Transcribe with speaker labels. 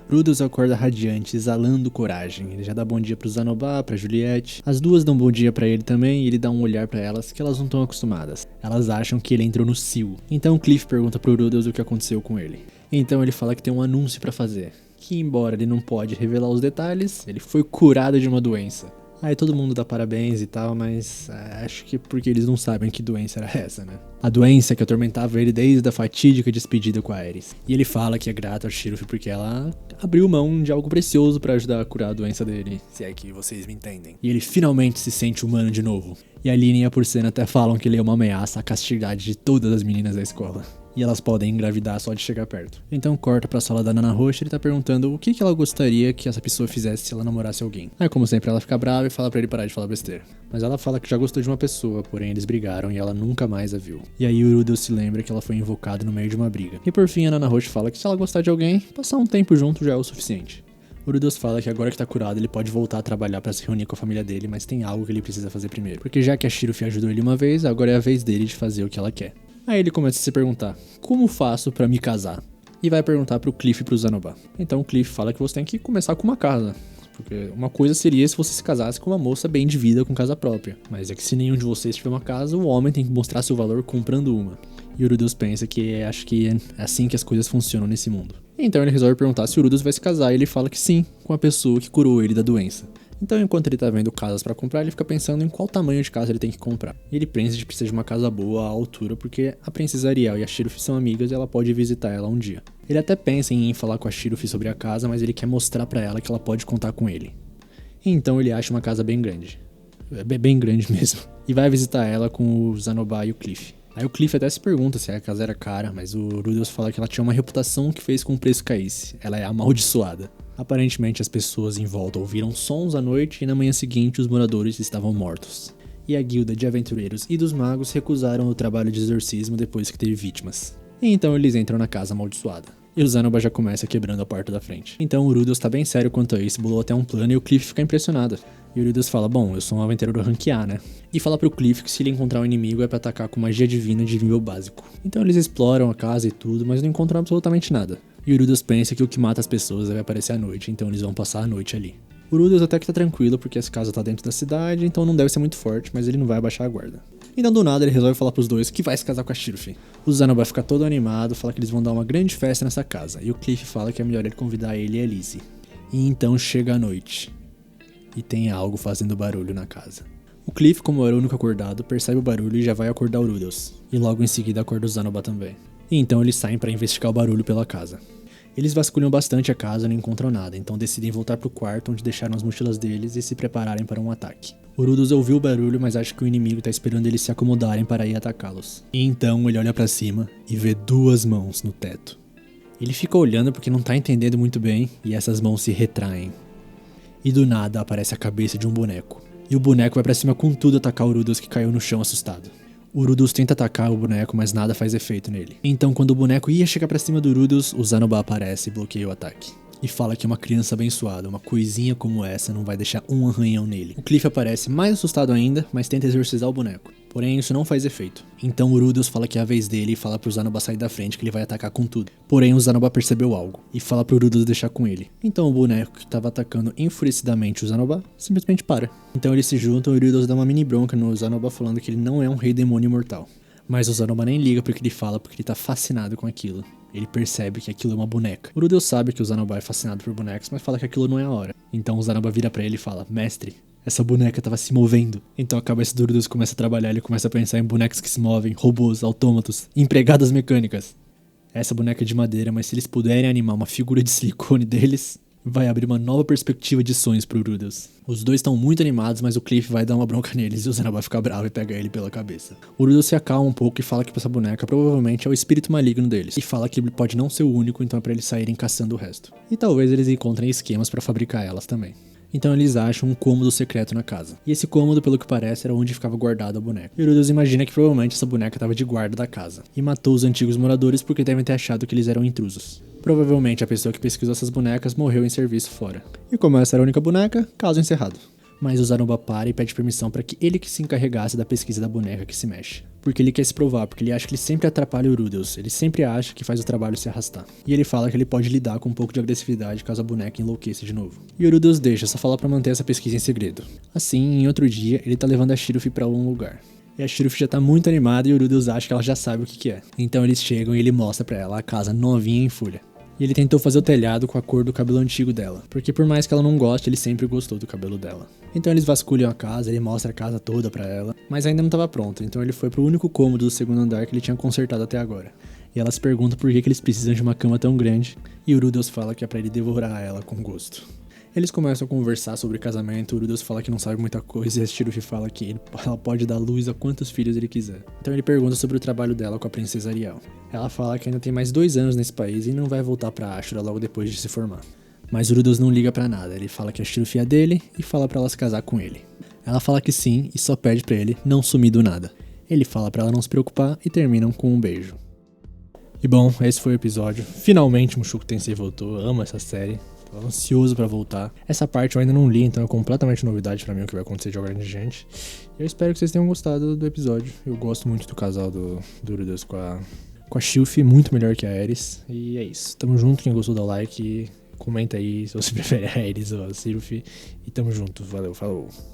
Speaker 1: Rudolph acorda radiante, exalando coragem. Ele já dá bom dia pro Zanobá, pra Juliette. As duas dão bom dia pra ele também e ele dá um olhar pra elas que elas não estão acostumadas. Elas acham que ele entrou no cio. Então Cliff pergunta pro Rudolph o que aconteceu com ele. Então ele fala que tem um anúncio pra fazer. Que embora ele não pode revelar os detalhes, ele foi curado de uma doença. Aí todo mundo dá parabéns e tal, mas acho que porque eles não sabem que doença era essa, né? A doença que atormentava ele desde a fatídica despedida com a Ares. E ele fala que é grato a Shiruf porque ela abriu mão de algo precioso pra ajudar a curar a doença dele, se é que vocês me entendem. E ele finalmente se sente humano de novo. E a Lynn e a Porcena até falam que ele é uma ameaça à castidade de todas as meninas da escola. E elas podem engravidar só de chegar perto. Então corta pra sala da Nana Roxa e ele tá perguntando o que ela gostaria que essa pessoa fizesse se ela namorasse alguém. Aí como sempre ela fica brava e fala pra ele parar de falar besteira. Mas ela fala que já gostou de uma pessoa, porém eles brigaram e ela nunca mais a viu. E aí o Rudolph se lembra que ela foi invocada no meio de uma briga. E por fim a Nana Roxa fala que se ela gostar de alguém, passar um tempo junto já é o suficiente. O Rudolph fala que agora que tá curado ele pode voltar a trabalhar pra se reunir com a família dele, mas tem algo que ele precisa fazer primeiro. Porque já que a Shiruf ajudou ele uma vez, agora é a vez dele de fazer o que ela quer. Aí ele começa a se perguntar, como faço pra me casar? E vai perguntar pro Cliff e pro Zanobá. Então o Cliff fala que você tem que começar com uma casa. Porque uma coisa seria se você se casasse com uma moça bem de vida com casa própria. Mas é que se nenhum de vocês tiver uma casa, o homem tem que mostrar seu valor comprando uma. E o Rudolph pensa que acho que é assim que as coisas funcionam nesse mundo. Então ele resolve perguntar se o Rudolph vai se casar e ele fala que sim, com a pessoa que curou ele da doença. Então enquanto ele tá vendo casas pra comprar, ele fica pensando em qual tamanho de casa ele tem que comprar. E ele pensa que precisa de uma casa boa à altura, porque a princesa Ariel e a Shiruf são amigas e ela pode visitar ela um dia. Ele até pensa em ir falar com a Shiruf sobre a casa, mas ele quer mostrar pra ela que ela pode contar com ele. Então ele acha uma casa bem grande. Bem grande mesmo. E vai visitar ela com o Zanobá e o Cliff. Aí o Cliff até se pergunta se a casa era cara, mas o Rudolph fala que ela tinha uma reputação que fez com que o preço caísse. Ela é amaldiçoada. Aparentemente as pessoas em volta ouviram sons à noite e na manhã seguinte os moradores estavam mortos. E a guilda de aventureiros e dos magos recusaram o trabalho de exorcismo depois que teve vítimas. E então eles entram na casa amaldiçoada. E o Zanobá já começa quebrando a porta da frente. Então o Rudolph tá bem sério quanto a isso, bolou até um plano e o Cliff fica impressionado. E o Rudolph fala, bom, eu sou um aventureiro rank A, né? E fala pro Cliff que se ele encontrar um inimigo é pra atacar com magia divina de nível básico. Então eles exploram a casa e tudo, mas não encontram absolutamente nada. E o Rudolph pensa que o que mata as pessoas deve aparecer à noite, então eles vão passar a noite ali. O Rudolph até que tá tranquilo porque essa casa tá dentro da cidade, então não deve ser muito forte, mas ele não vai abaixar a guarda. Então do nada ele resolve falar pros dois que vai se casar com a Shiruf. O Zanobá fica todo animado, fala que eles vão dar uma grande festa nessa casa, e o Cliff fala que é melhor ele convidar ele e a Lizzie. E então chega a noite. E tem algo fazendo barulho na casa. O Cliff, como era o único acordado, percebe o barulho e já vai acordar o Rudolph. E logo em seguida acorda o Zanobá também. E então eles saem pra investigar o barulho pela casa. Eles vasculham bastante a casa e não encontram nada, então decidem voltar pro quarto onde deixaram as mochilas deles e se prepararem para um ataque. O Rudolph ouviu o barulho, mas acha que o inimigo tá esperando eles se acomodarem para ir atacá-los. E então ele olha pra cima e vê duas mãos no teto. Ele fica olhando porque não tá entendendo muito bem e essas mãos se retraem. E do nada aparece a cabeça de um boneco. E o boneco vai pra cima com tudo atacar o Rudolph que caiu no chão assustado. O Rudolph tenta atacar o boneco, mas nada faz efeito nele. Então quando o boneco ia chegar pra cima do Rudolph, o Zanobá aparece e bloqueia o ataque. E fala que uma criança abençoada, uma coisinha como essa, não vai deixar um arranhão nele. O Cliff aparece mais assustado ainda, mas tenta exorcizar o boneco. Porém, isso não faz efeito. Então o Rudolph fala que é a vez dele e fala pro Zanobá sair da frente que ele vai atacar com tudo. Porém, o Zanobá percebeu algo e fala pro Rudolph deixar com ele. Então o boneco que estava atacando enfurecidamente o Zanobá simplesmente para. Então eles se juntam e o Rudolph dá uma mini bronca no Zanobá falando que ele não é um rei demônio imortal. Mas o Zanobá nem liga porque ele fala porque ele tá fascinado com aquilo. Ele percebe que aquilo é uma boneca. O Rudolph sabe que o Zanobá é fascinado por bonecos, mas fala que aquilo não é a hora. Então o Zanobá vira pra ele e fala, mestre, essa boneca tava se movendo. Então a cabeça do Rudolph começa a trabalhar, ele começa a pensar em bonecos que se movem, robôs, autômatos, empregadas mecânicas. Essa boneca é de madeira, mas se eles puderem animar uma figura de silicone deles, vai abrir uma nova perspectiva de sonhos pro Rudolph. Os dois estão muito animados, mas o Cliff vai dar uma bronca neles e o Zanobá fica bravo e pega ele pela cabeça. O Rudolph se acalma um pouco e fala que essa boneca provavelmente é o espírito maligno deles. E fala que ele pode não ser o único, então é pra eles saírem caçando o resto. E talvez eles encontrem esquemas pra fabricar elas também. Então eles acham um cômodo secreto na casa. E esse cômodo, pelo que parece, era onde ficava guardada a boneca. E o Rudolph imagina que provavelmente essa boneca estava de guarda da casa. E matou os antigos moradores porque devem ter achado que eles eram intrusos. Provavelmente a pessoa que pesquisou essas bonecas morreu em serviço fora. E como essa era a única boneca, caso encerrado. Mas o Zanoba para e pede permissão para que ele que se encarregasse da pesquisa da boneca que se mexe. Porque ele quer se provar, porque ele acha que ele sempre atrapalha o Rudels, ele sempre acha que faz o trabalho se arrastar. E ele fala que ele pode lidar com um pouco de agressividade caso a boneca enlouqueça de novo. E o Rudels deixa, só fala pra manter essa pesquisa em segredo. Assim, em outro dia, ele tá levando a Shiruf pra um lugar. E a Shiruf já tá muito animada e o Rudels acha que ela já sabe o que é. Então eles chegam e ele mostra pra ela a casa novinha em folha. E ele tentou fazer o telhado com a cor do cabelo antigo dela, porque por mais que ela não goste, ele sempre gostou do cabelo dela. Então eles vasculham a casa, ele mostra a casa toda pra ela, mas ainda não estava pronta, então ele foi pro único cômodo do segundo andar que ele tinha consertado até agora. E elas perguntam por que eles precisam de uma cama tão grande, e o Rudels fala que é pra ele devorar ela com gosto. Eles começam a conversar sobre casamento, o Rudels fala que não sabe muita coisa e a Shiruf fala que ela pode dar luz a quantos filhos ele quiser. Então ele pergunta sobre o trabalho dela com a princesa Ariel. Ela fala que ainda tem mais 2 anos nesse país e não vai voltar pra Ashura logo depois de se formar. Mas o Rudels não liga pra nada, ele fala que a Shiruf é dele e fala pra ela se casar com ele. Ela fala que sim e só pede pra ele não sumir do nada. Ele fala pra ela não se preocupar e terminam com um beijo. E bom, esse foi o episódio. Finalmente Mushoku Tensei voltou, eu amo essa série. Tô ansioso pra voltar. Essa parte eu ainda não li, então é completamente novidade pra mim o que vai acontecer de Jogar de Gente. Eu espero que vocês tenham gostado do episódio. Eu gosto muito do casal do Rudels com a Shilf, muito melhor que a Aeris. E é isso. Tamo junto, quem gostou dá o like. Comenta aí se você prefere a Aeris ou a Shilf. E tamo junto. Valeu, falou.